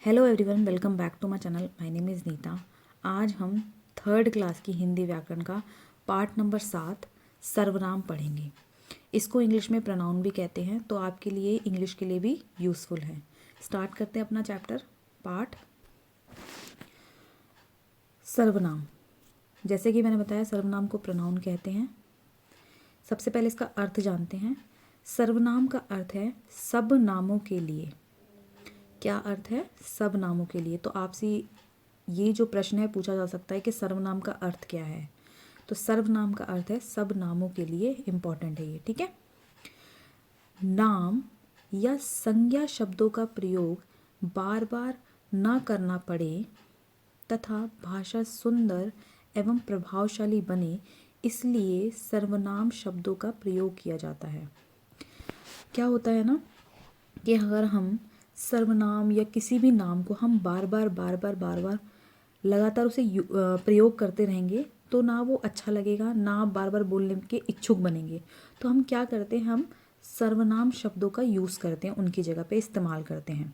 Hello everyone, welcome back to my channel. My name is Nita. आज हम third class की हिंदी व्याकरण का पार्ट नंबर 7 सर्वनाम पढ़ेंगे। इसको इंग्लिश में प्रोनाउन भी कहते हैं, तो आपके लिए इंग्लिश के लिए भी यूज़फुल है। स्टार्ट करते हैं अपना चैप्टर पार्ट सर्वनाम। जैसे कि मैंने बताया, सर्वनाम को प्रोनाउन कहते हैं। सबसे पहले इसका अर्थ जानते हैं। सर्वनाम का अर्थ है सब नामों के लिए। क्या अर्थ है? सब नामों के लिए। तो आपसे ये जो प्रश्न है पूछा जा सकता है कि सर्वनाम का अर्थ क्या है। तो सर्वनाम का अर्थ है सब नामों के लिए। इम्पॉर्टेंट है ये, ठीक है। नाम या संज्ञा शब्दों का प्रयोग बार बार न करना पड़े तथा भाषा सुंदर एवं प्रभावशाली बने, इसलिए सर्वनाम शब्दों का प्रयोग किया जाता है। क्या होता है ना कि अगर हम सर्वनाम या किसी भी नाम को हम बार बार लगातार उसे प्रयोग करते रहेंगे तो ना वो अच्छा लगेगा, ना आप बार बार बोलने के इच्छुक बनेंगे। तो हम क्या करते हैं, हम सर्वनाम शब्दों का यूज़ करते हैं, उनकी जगह पे इस्तेमाल करते हैं।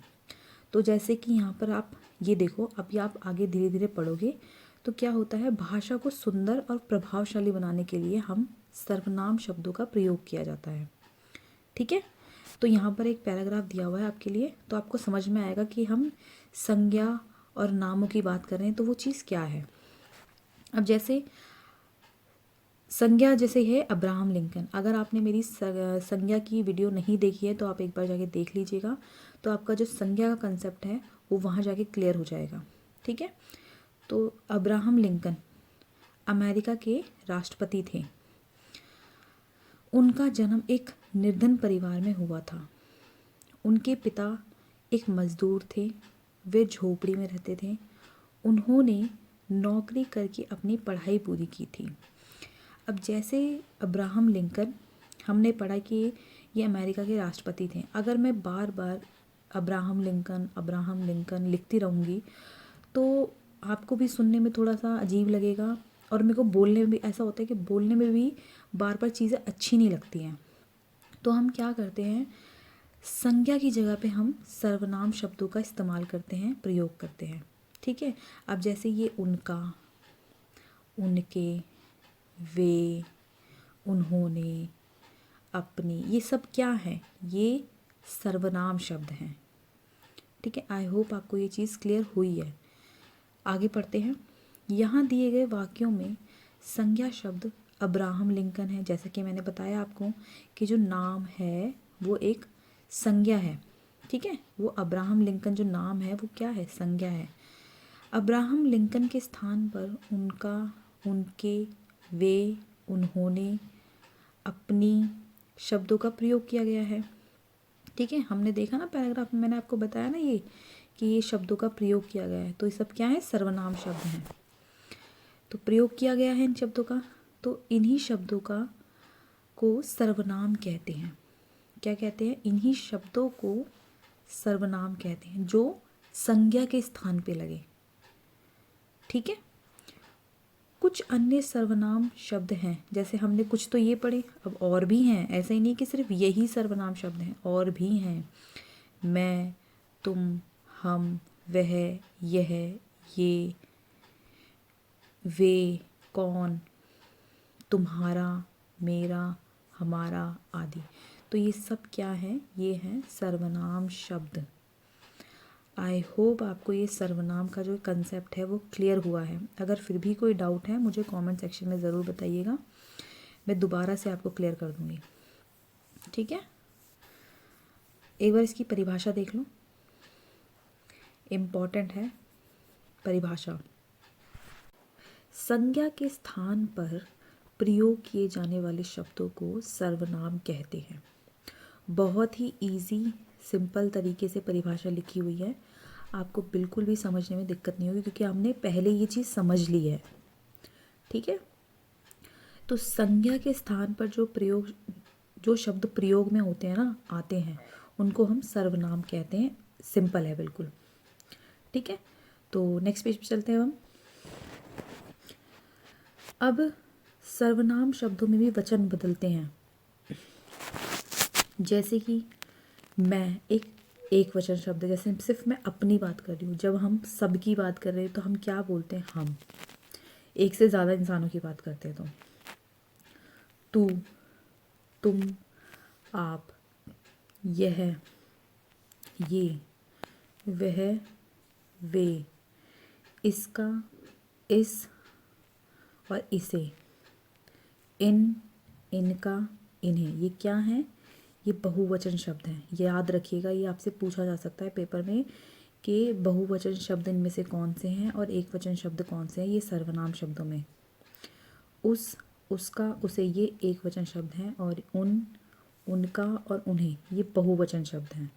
तो जैसे कि यहाँ पर आप ये देखो, अभी आप आगे धीरे धीरे पढ़ोगे तो क्या होता है, भाषा को सुंदर और प्रभावशाली बनाने के लिए हम सर्वनाम शब्दों का प्रयोग किया जाता है, ठीक है। तो यहाँ पर एक पैराग्राफ दिया हुआ है आपके लिए, तो आपको समझ में आएगा कि हम संज्ञा और नामों की बात कर रहे हैं तो वो चीज़ क्या है। अब जैसे संज्ञा जैसे है अब्राहम लिंकन। अगर आपने मेरी संज्ञा की वीडियो नहीं देखी है तो आप एक बार जाके देख लीजिएगा, तो आपका जो संज्ञा का कंसेप्ट है वो वहाँ जाके क्लियर हो जाएगा, ठीक है। तो अब्राहम लिंकन अमेरिका के राष्ट्रपति थे। उनका जन्म एक निर्धन परिवार में हुआ था। उनके पिता एक मज़दूर थे, वे झोपड़ी में रहते थे। उन्होंने नौकरी करके अपनी पढ़ाई पूरी की थी। अब जैसे अब्राहम लिंकन, हमने पढ़ा कि ये अमेरिका के राष्ट्रपति थे। अगर मैं बार बार अब्राहम लिंकन लिखती रहूँगी तो आपको भी सुनने में थोड़ा सा अजीब लगेगा, और मेरे को बोलने में भी ऐसा होता है कि बोलने में भी बार बार चीज़ें अच्छी नहीं लगती हैं। तो हम क्या करते हैं, संज्ञा की जगह पे हम सर्वनाम शब्दों का इस्तेमाल करते हैं, प्रयोग करते हैं, ठीक है। अब जैसे ये उनका, उनके, वे, उन्होंने, अपनी, ये सब क्या है? ये सर्वनाम शब्द हैं, ठीक है। आई होप आपको ये चीज़ क्लियर हुई है। आगे पढ़ते हैं। यहाँ दिए गए वाक्यों में संज्ञा शब्द अब्राहम लिंकन है। जैसे कि मैंने बताया आपको कि जो नाम है वो एक संज्ञा है, ठीक है। वो अब्राहम लिंकन जो नाम है वो क्या है? संज्ञा है। अब्राहम लिंकन के स्थान पर उनका, उनके, वे, उन्होंने, अपनी शब्दों का प्रयोग किया गया है, ठीक है। हमने देखा ना पैराग्राफ में, मैंने आपको बताया ना ये कि ये शब्दों का प्रयोग किया गया है, तो ये सब क्या है? सर्वनाम शब्द हैं। तो प्रयोग किया गया है इन शब्दों का, तो इन्हीं शब्दों को सर्वनाम कहते हैं। क्या कहते हैं? इन्हीं शब्दों को सर्वनाम कहते हैं जो संज्ञा के स्थान पे लगे, ठीक है। कुछ अन्य सर्वनाम शब्द हैं, जैसे हमने कुछ तो ये पढ़े, अब और भी हैं। ऐसा ही नहीं कि सिर्फ यही सर्वनाम शब्द हैं, और भी हैं। मैं, तुम, हम, वह, यह, ये, वे, कौन, तुम्हारा, मेरा, हमारा आदि। तो ये सब क्या है? ये हैं सर्वनाम शब्द। आई होप आपको ये सर्वनाम का जो कंसेप्ट है वो क्लियर हुआ है। अगर फिर भी कोई डाउट है मुझे कमेंट सेक्शन में ज़रूर बताइएगा, मैं दोबारा से आपको क्लियर कर दूँगी, ठीक है। एक बार इसकी परिभाषा देख लो, इम्पॉर्टेंट है परिभाषा। संज्ञा के स्थान पर प्रयोग किए जाने वाले शब्दों को सर्वनाम कहते हैं। बहुत ही इजी सिंपल तरीके से परिभाषा लिखी हुई है, आपको बिल्कुल भी समझने में दिक्कत नहीं होगी क्योंकि हमने पहले ये चीज़ समझ ली है, ठीक है। तो संज्ञा के स्थान पर जो शब्द प्रयोग में होते हैं ना, आते हैं, उनको हम सर्वनाम कहते हैं। सिंपल है बिल्कुल, ठीक है। तो नेक्स्ट पेज पे चलते हैं हम। अब सर्वनाम शब्दों में भी वचन बदलते हैं। जैसे कि मैं एक एक वचन शब्द, जैसे सिर्फ मैं अपनी बात कर रही हूँ। जब हम सबकी बात कर रहे हैं तो हम क्या बोलते हैं? हम। एक से ज़्यादा इंसानों की बात करते हैं तो तू, तुम, आप, यह, ये, वह, वे, इसका, इस और इसे, इन, इनका, इन्हें। ये क्या हैं? ये बहुवचन शब्द हैं। ये याद रखिएगा, ये आपसे पूछा जा सकता है पेपर में कि बहुवचन शब्द इनमें से कौन से हैं और एक वचन शब्द कौन से हैं। ये सर्वनाम शब्दों में उस, उसका, उसे ये एक वचन शब्द हैं और उन, उनका और उन्हें ये बहुवचन शब्द हैं।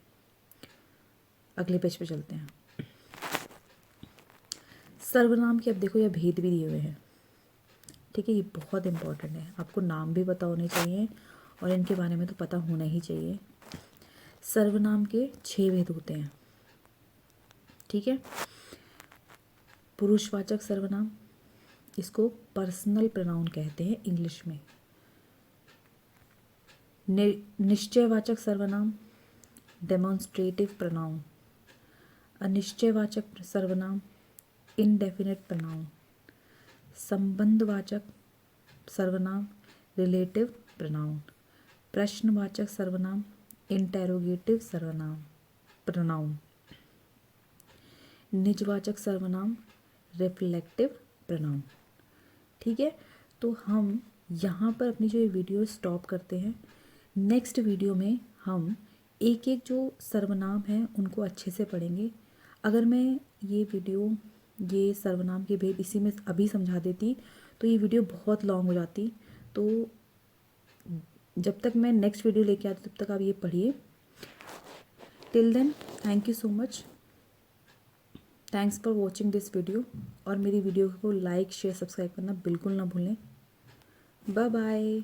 अगले पेज पे चलते हैं। सर्वनाम के अब देखो ये भेद भी दिए हुए हैं, ठीक है। ये बहुत इंपॉर्टेंट है, आपको नाम भी पता होने चाहिए और इनके बारे में तो पता होना ही चाहिए। सर्वनाम के 6 भेद होते हैं, ठीक है। पुरुषवाचक सर्वनाम, इसको पर्सनल प्रोनाउन कहते हैं इंग्लिश में। निश्चयवाचक सर्वनाम, डेमोन्स्ट्रेटिव प्रोनाउन। अनिश्चयवाचक सर्वनाम, इनडेफिनिट प्रोनाउन। संबंधवाचक सर्वनाम, रिलेटिव प्रोनाउन। प्रश्नवाचक सर्वनाम, इंटेरोगेटिव सर्वनाम प्रोनाउन। निजवाचक सर्वनाम, रिफ्लेक्टिव प्रोनाउन, ठीक है। तो हम यहाँ पर अपनी जो ये वीडियो स्टॉप करते हैं। नेक्स्ट वीडियो में हम एक एक जो सर्वनाम हैं उनको अच्छे से पढ़ेंगे। अगर मैं ये वीडियो, ये सर्वनाम के भेद इसी में अभी समझा देती तो ये वीडियो बहुत लॉन्ग हो जाती। तो जब तक मैं नेक्स्ट वीडियो लेके आती तब तक आप ये पढ़िए। Till then, thank you so much, thanks for watching this video. और मेरी वीडियो को लाइक, शेयर, सब्सक्राइब करना बिल्कुल ना भूलें। Bye bye.